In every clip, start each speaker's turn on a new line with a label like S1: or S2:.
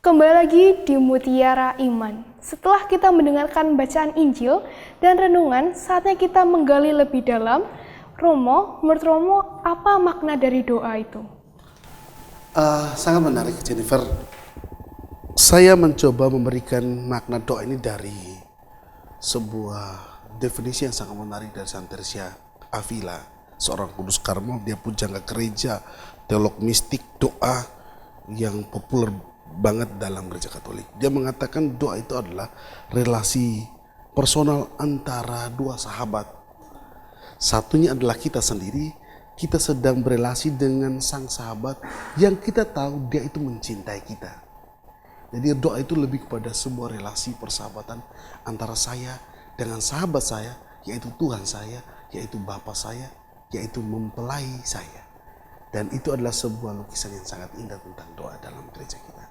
S1: Kembali lagi di Mutiara Iman. Setelah kita mendengarkan bacaan Injil dan renungan, saatnya kita menggali lebih dalam. Romo, menurut Romo, apa makna dari doa itu?
S2: Sangat menarik, Jennifer. Saya mencoba memberikan makna doa ini dari sebuah definisi yang sangat menarik dari Santa Teresa Avila, seorang kudus Karmel. Dia pujangga gereja, teolog mistik doa yang populer banget dalam gereja Katolik. Dia mengatakan doa itu adalah relasi personal antara dua sahabat. Satunya adalah kita sendiri, kita sedang berelasi dengan sang sahabat yang kita tahu dia itu mencintai kita. Jadi doa itu lebih kepada sebuah relasi persahabatan antara saya dengan sahabat saya, yaitu Tuhan saya, yaitu Bapa saya, yaitu mempelai saya. Dan itu adalah sebuah lukisan yang sangat indah tentang doa dalam gereja kita.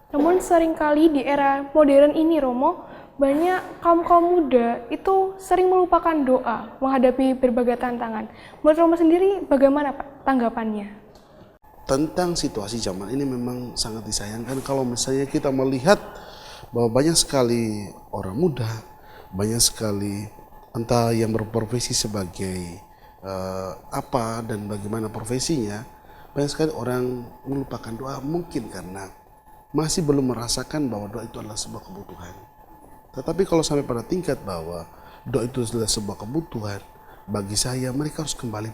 S1: Namun seringkali di era modern ini, Romo, banyak kaum muda itu sering melupakan doa menghadapi berbagai tantangan. Menurut Romo sendiri, bagaimana Pak tanggapannya?
S2: Tentang situasi zaman ini memang sangat disayangkan kalau misalnya kita melihat bahwa banyak sekali orang muda, banyak sekali entah yang berprofesi sebagai apa dan bagaimana profesinya, banyak sekali orang melupakan doa mungkin karena masih belum merasakan bahwa doa itu adalah sebuah kebutuhan. Tetapi kalau sampai pada tingkat bahwa doa itu adalah sebuah kebutuhan, bagi saya mereka harus kembali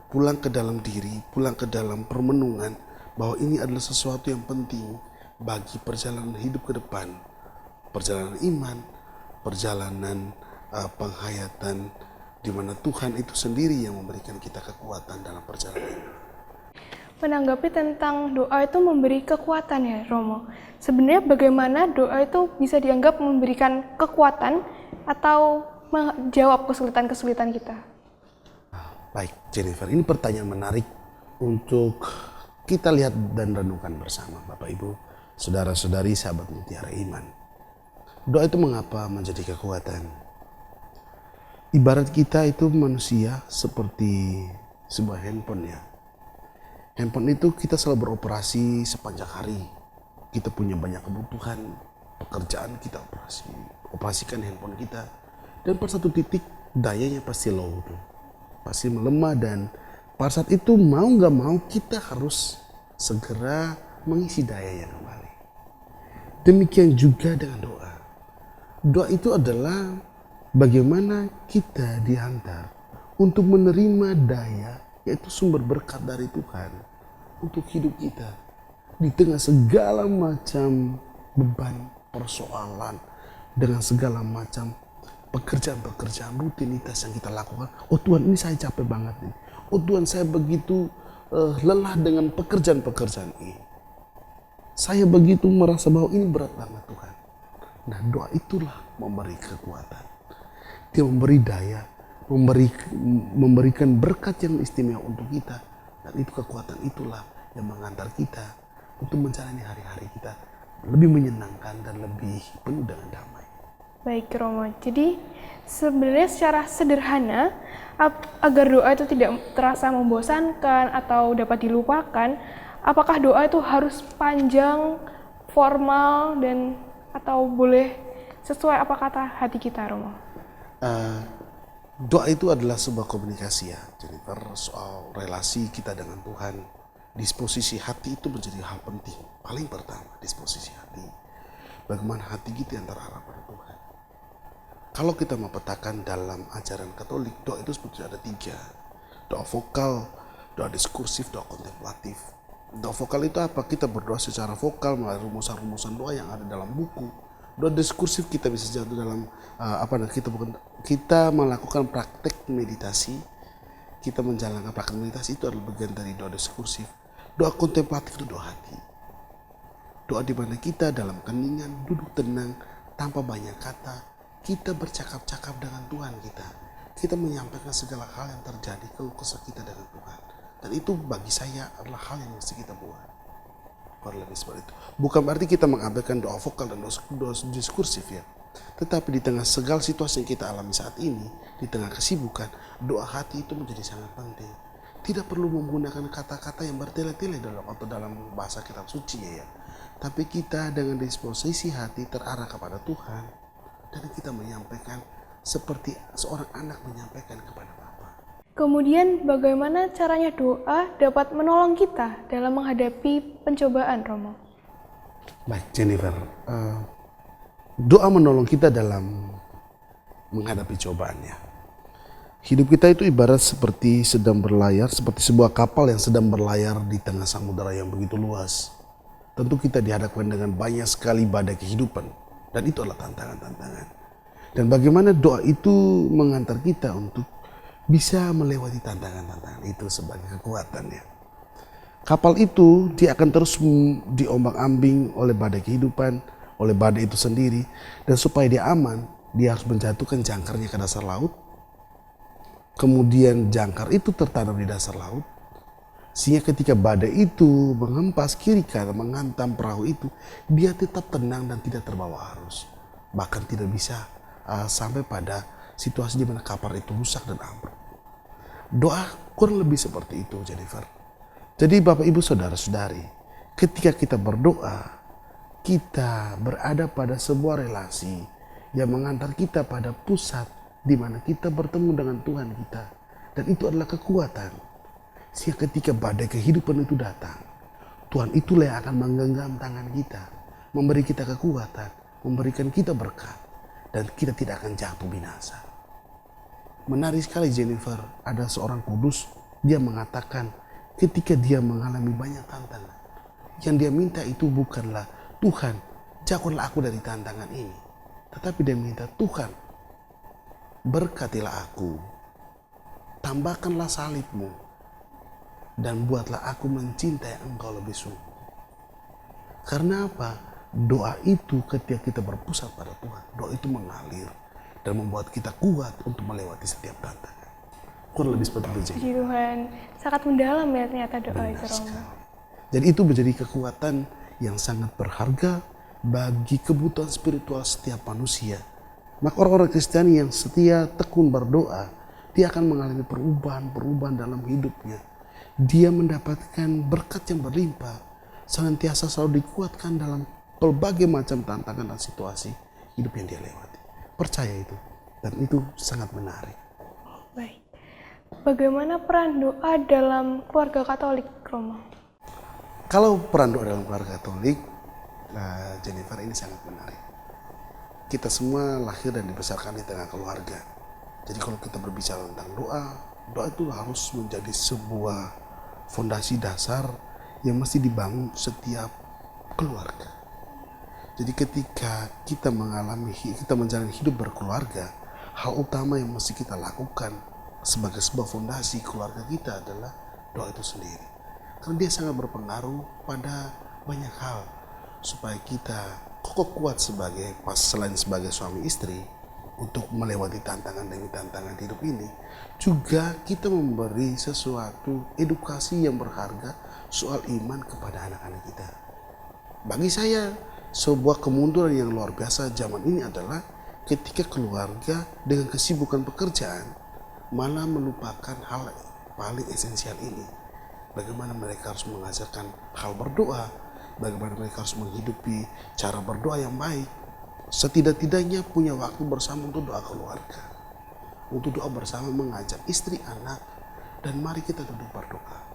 S2: pulang ke dalam diri, pulang ke dalam permenungan bahwa ini adalah sesuatu yang penting bagi perjalanan hidup ke depan, perjalanan iman, perjalanan penghayatan di mana Tuhan itu sendiri yang memberikan kita kekuatan dalam perjalanan ini.
S1: Menanggapi tentang doa itu memberi kekuatan ya, Romo. Sebenarnya bagaimana doa itu bisa dianggap memberikan kekuatan atau menjawab kesulitan-kesulitan kita?
S2: Baik, Jennifer, ini pertanyaan menarik untuk kita lihat dan renungkan bersama, Bapak Ibu, saudara-saudari, sahabat Mutiara Iman. Doa itu mengapa menjadi kekuatan? Ibarat kita itu manusia seperti sebuah handphone ya. Handphone itu kita selalu beroperasi sepanjang hari. Kita punya banyak kebutuhan, pekerjaan kita operasikan handphone kita. Dan pada satu titik dayanya pasti low tuh. Pasti melemah dan pada saat itu mau gak mau kita harus segera mengisi dayanya kembali. Demikian juga dengan doa. Doa itu adalah bagaimana kita diantar untuk menerima daya, yaitu sumber berkat dari Tuhan untuk hidup kita di tengah segala macam beban, persoalan, dengan segala macam pekerjaan-pekerjaan rutinitas yang kita lakukan. Oh Tuhan, ini saya capek banget nih. Oh Tuhan, saya begitu lelah dengan pekerjaan-pekerjaan ini. Saya begitu merasa bahwa ini berat banget Tuhan. Nah, doa itulah memberi kekuatan. Dia memberi daya, memberikan berkat yang istimewa untuk kita. Dan itu kekuatan itulah yang mengantar kita untuk menjalani hari-hari kita lebih menyenangkan dan lebih penuh dengan damai.
S1: Baik, Romo. Jadi sebenarnya secara sederhana, agar doa itu tidak terasa membosankan atau dapat dilupakan, apakah doa itu harus panjang, formal, dan atau boleh sesuai apa kata hati kita, Romo?
S2: Doa itu adalah sebuah komunikasi ya, Jennifer, soal relasi kita dengan Tuhan. Disposisi hati itu menjadi hal penting. Paling pertama, disposisi hati. Bagaimana hati kita antara arah pada Tuhan. Kalau kita mempetakan dalam ajaran Katolik, doa itu sebetulnya ada 3. Doa vokal, doa diskursif, doa kontemplatif. Doa vokal itu apa? Kita berdoa secara vokal melalui rumusan-rumusan doa yang ada dalam buku. Doa diskursif kita bisa jatuh dalam kita melakukan praktek meditasi. Kita menjalankan praktek meditasi itu adalah bagian dari doa diskursif. Doa kontemplatif itu doa hati. Doa di mana kita dalam keningan duduk tenang tanpa banyak kata. Kita bercakap-cakap dengan Tuhan kita. Kita menyampaikan segala hal yang terjadi keluh kesah kita dengan Tuhan. Dan itu bagi saya adalah hal yang mesti kita buat. Lebih seperti itu. Bukan berarti kita mengabaikan doa vokal dan doa diskursif ya. Tetapi di tengah segala situasi yang kita alami saat ini, di tengah kesibukan, doa hati itu menjadi sangat penting. Tidak perlu menggunakan kata-kata yang bertele-tele dalam bahasa kitab suci ya. tapi kita dengan disposisi hati terarah kepada Tuhan, dan kita menyampaikan seperti seorang anak menyampaikan kepada Bapa.
S1: Kemudian bagaimana caranya doa dapat menolong kita dalam menghadapi pencobaan, Romo?
S2: Baik Jennifer, doa menolong kita dalam menghadapi cobaannya. Hidup kita itu ibarat seperti sedang berlayar, seperti sebuah kapal yang sedang berlayar di tengah samudera yang begitu luas. Tentu kita dihadapkan dengan banyak sekali badai kehidupan, dan itu adalah tantangan-tantangan. Dan bagaimana doa itu mengantar kita untuk bisa melewati tantangan-tantangan itu sebagai kekuatannya. Kapal itu dia akan terus diombang-ambing oleh badai kehidupan, oleh badai itu sendiri, dan supaya dia aman, dia harus menjatuhkan jangkarnya ke dasar laut. Kemudian jangkar itu tertanam di dasar laut, sehingga ketika badai itu mengempas kiri kanan menghantam perahu itu, dia tetap tenang dan tidak terbawa arus. Bahkan tidak bisa sampai pada situasi di mana kapal itu rusak dan ambruk. Doa kurang lebih seperti itu, Jennifer. Jadi Bapak Ibu Saudara-saudari, ketika kita berdoa, kita berada pada sebuah relasi yang mengantar kita pada pusat di mana kita bertemu dengan Tuhan kita. Dan itu adalah kekuatan. Sehingga ketika badai kehidupan itu datang, Tuhan itulah yang akan menggenggam tangan kita, memberi kita kekuatan, memberikan kita berkat, dan kita tidak akan jatuh binasa. Menarik sekali Jennifer, ada seorang kudus, dia mengatakan ketika dia mengalami banyak tantangan, yang dia minta itu bukanlah Tuhan, jauhkanlah aku dari tantangan ini, tetapi dia minta Tuhan, berkatilah aku, tambahkanlah salibmu, dan buatlah aku mencintai engkau lebih sungguh. Karena apa? Doa itu ketika kita berpusat pada Tuhan, doa itu mengalir dan membuat kita kuat untuk melewati setiap tantangan. Kurang lebih seperti itu.
S1: Puji Tuhan, sangat mendalam ya ternyata doa itu, Romo.
S2: Jadi itu menjadi kekuatan yang sangat berharga bagi kebutuhan spiritual setiap manusia. Maka orang-orang Kristen yang setia tekun berdoa, dia akan mengalami perubahan dalam hidupnya. Dia mendapatkan berkat yang berlimpah, senantiasa selalu dikuatkan dalam berbagai macam tantangan dan situasi hidup yang dia lewati. Percaya itu, dan itu sangat menarik.
S1: Baik. Bagaimana peran doa dalam keluarga Katolik, Romo?
S2: Kalau peran doa dalam keluarga Katolik, Jennifer, ini sangat menarik. Kita semua lahir dan dibesarkan di tengah keluarga. Jadi kalau kita berbicara tentang doa itu harus menjadi sebuah fondasi dasar yang mesti dibangun setiap keluarga. Jadi ketika kita menjalani hidup berkeluarga, hal utama yang mesti kita lakukan sebagai sebuah fondasi keluarga kita adalah doa itu sendiri. Karena dia sangat berpengaruh pada banyak hal supaya kita kokoh kuat selain sebagai suami istri untuk melewati tantangan demi tantangan hidup ini, juga kita memberi sesuatu edukasi yang berharga soal iman kepada anak-anak kita. Bagi saya, sebuah kemunduran yang luar biasa zaman ini adalah ketika keluarga dengan kesibukan pekerjaan malah melupakan hal paling esensial ini. Bagaimana mereka harus mengajarkan hal berdoa, bagaimana mereka harus menghidupi cara berdoa yang baik. Setidak-tidaknya punya waktu bersama untuk doa keluarga, untuk doa bersama mengajak istri, anak, dan mari kita duduk berdoa.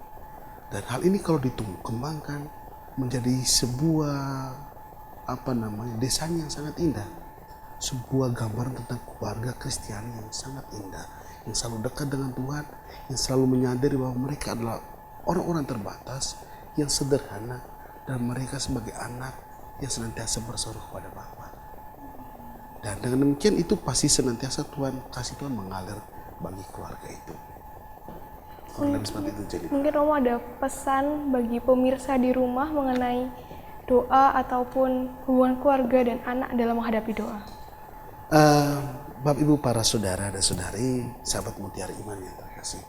S2: Dan hal ini kalau dikembangkan menjadi sebuah desain yang sangat indah, sebuah gambaran tentang keluarga Kristiani yang sangat indah, yang selalu dekat dengan Tuhan, yang selalu menyadari bahwa mereka adalah orang-orang terbatas yang sederhana, dan mereka sebagai anak yang senantiasa berseru kepada Bapa. Dan dengan demikian itu pasti senantiasa kasih Tuhan mengalir bagi keluarga itu.
S1: Mungkin Romo ada pesan bagi pemirsa di rumah mengenai doa ataupun hubungan keluarga dan anak dalam menghadapi doa.
S2: Bapak Ibu para saudara dan saudari, sahabat mutiara iman yang terkasih.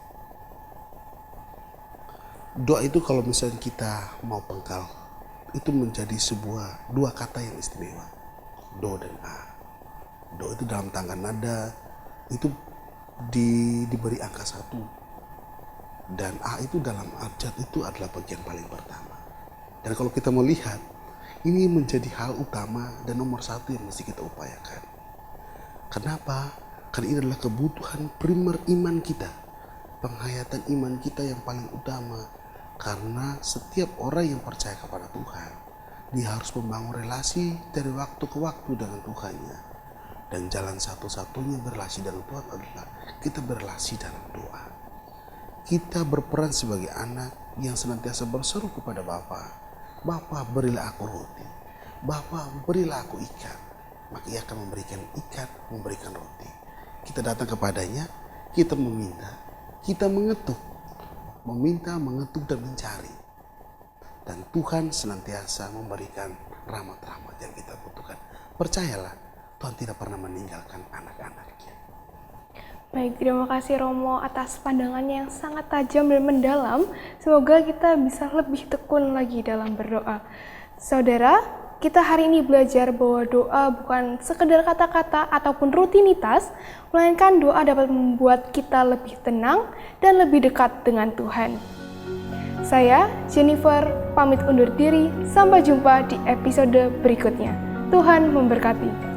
S2: Doa itu kalau misalnya kita mau pengkal, itu menjadi dua kata yang istimewa, do dan a. Do itu dalam tangga nada itu diberi angka 1, dan a itu dalam abjad itu adalah bagian paling pertama. Dan kalau kita melihat Ini menjadi hal utama dan nomor satu yang mesti kita upayakan. Kenapa? Karena ini adalah kebutuhan primer iman kita, penghayatan iman kita yang paling utama. Karena setiap orang yang percaya kepada Tuhan, dia harus membangun relasi dari waktu ke waktu dengan Tuhannya. Dan jalan satu-satunya berrelasi dengan Tuhan adalah kita berrelasi dalam doa. Kita berperan sebagai anak yang senantiasa berseru kepada Bapa. Bapa, berilah aku roti. Bapa, berilah aku ikan. Maka ia akan memberikan ikan, memberikan roti. Kita datang kepadanya, kita meminta, kita mengetuk. Meminta, mengetuk, dan mencari. Dan Tuhan senantiasa memberikan rahmat-rahmat yang kita butuhkan. Percayalah, Tuhan tidak pernah meninggalkan anak-anaknya.
S1: Baik, terima kasih Romo atas pandangannya yang sangat tajam dan mendalam. Semoga kita bisa lebih tekun lagi dalam berdoa. Saudara, kita hari ini belajar bahwa doa bukan sekedar kata-kata ataupun rutinitas, melainkan doa dapat membuat kita lebih tenang dan lebih dekat dengan Tuhan. Saya, Jennifer, pamit undur diri. Sampai jumpa di episode berikutnya. Tuhan memberkati.